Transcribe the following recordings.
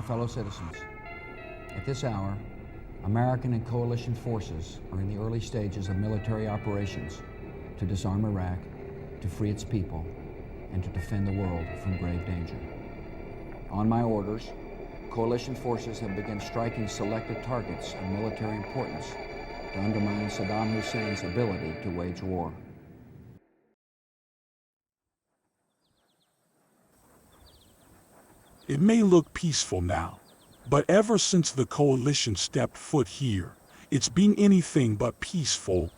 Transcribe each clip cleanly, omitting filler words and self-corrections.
fellow citizens, at this hour, American and coalition forces are in the early stages of military operations to disarm Iraq, to free its people, and to defend the world from grave danger. On my orders, coalition forces have begun striking selected targets of military importance to undermine Saddam Hussein's ability to wage war. It may look peaceful now, but ever since the coalition stepped foot here, it's been anything but peaceful.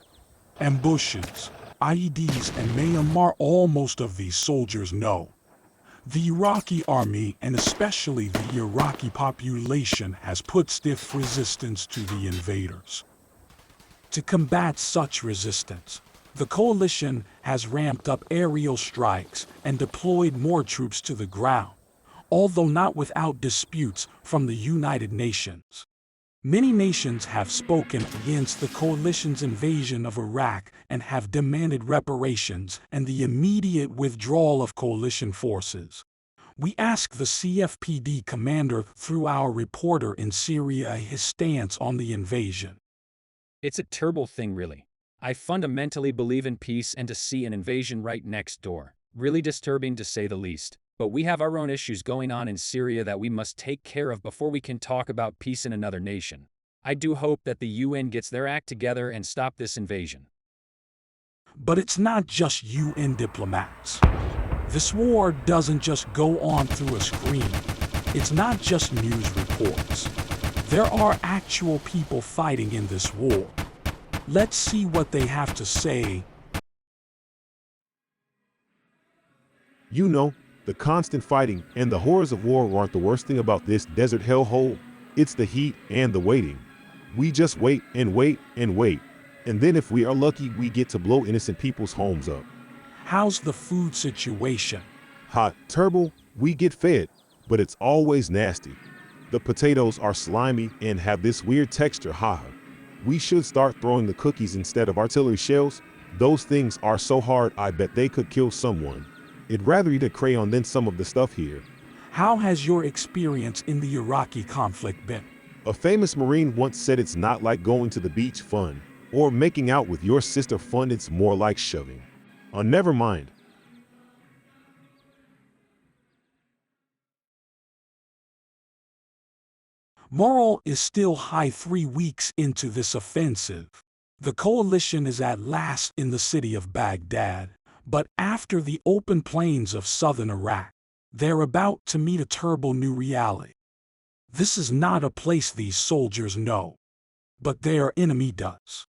Ambushes, IEDs, and Myanmar, all most of these soldiers know. The Iraqi army, and especially the Iraqi population, has put stiff resistance to the invaders. To combat such resistance, the coalition has ramped up aerial strikes and deployed more troops to the ground, although not without disputes from the United Nations. Many nations have spoken against the coalition's invasion of Iraq and have demanded reparations and the immediate withdrawal of coalition forces. We asked the CFPD commander through our reporter in Syria his stance on the invasion. It's a terrible thing, really. I fundamentally believe in peace, and to see an invasion right next door, really disturbing to say the least. But we have our own issues going on in Syria that we must take care of before we can talk about peace in another nation. I do hope that the UN gets their act together and stop this invasion. But it's not just UN diplomats. This war doesn't just go on through a screen. It's not just news reports. There are actual people fighting in this war. Let's see what they have to say. You know, the constant fighting and the horrors of war aren't the worst thing about this desert hellhole. It's the heat and the waiting. We just wait and wait and wait. And then if we are lucky, we get to blow innocent people's homes up. How's the food situation? Hot, terrible, we get fed, but it's always nasty. The potatoes are slimy and have this weird texture, haha. We should start throwing the cookies instead of artillery shells. Those things are so hard, I bet they could kill someone. I'd rather eat a crayon than some of the stuff here. How has your experience in the Iraqi conflict been? A famous Marine once said it's not like going to the beach fun, or making out with your sister fun, it's more like shoving. Never mind. Morale is still high 3 weeks into this offensive. The coalition is at last in the city of Baghdad, but after the open plains of southern Iraq, they're about to meet a terrible new reality. This is not a place these soldiers know, but their enemy does.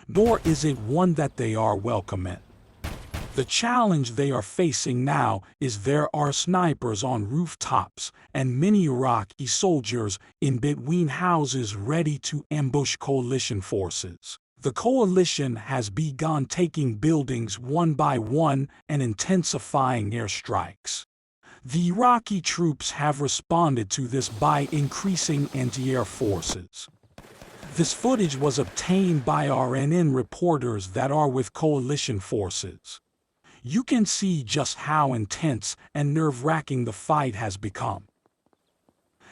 Nor is it one that they are welcome in. The challenge they are facing now is there are snipers on rooftops and many Iraqi soldiers in between houses ready to ambush coalition forces. The coalition has begun taking buildings one by one and intensifying airstrikes. The Iraqi troops have responded to this by increasing anti-air forces. This footage was obtained by RNN reporters that are with coalition forces. You can see just how intense and nerve-wracking the fight has become.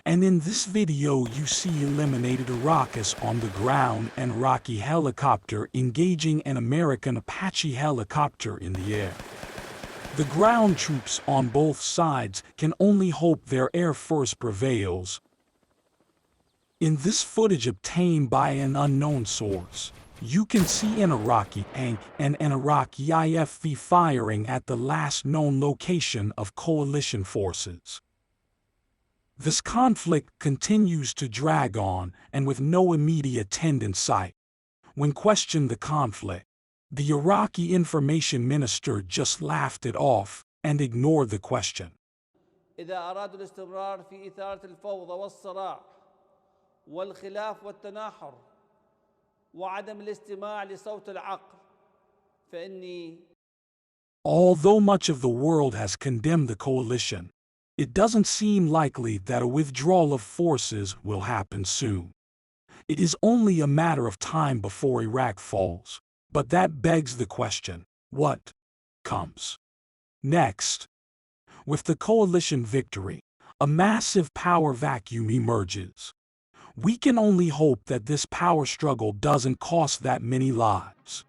And in this video you see eliminated Iraqis on the ground and Iraqi helicopter engaging an American Apache helicopter in the air. The ground troops on both sides can only hope their air force prevails. In this footage obtained by an unknown source, you can see an Iraqi tank and an Iraqi IFV firing at the last known location of coalition forces. This conflict continues to drag on, and with no immediate end in sight. When questioned the conflict, the Iraqi information minister just laughed it off and ignored the question. إذا أرادوا الاستمرار في إثارة الفوضى والصراع والخلاف والتناحر وعدم الاستماع لصوت العقل فإني. Although much of the world has condemned the coalition, it doesn't seem likely that a withdrawal of forces will happen soon. It is only a matter of time before Iraq falls, but that begs the question, what comes next? With the coalition victory, A massive power vacuum emerges. We can only hope that this power struggle doesn't cost that many lives.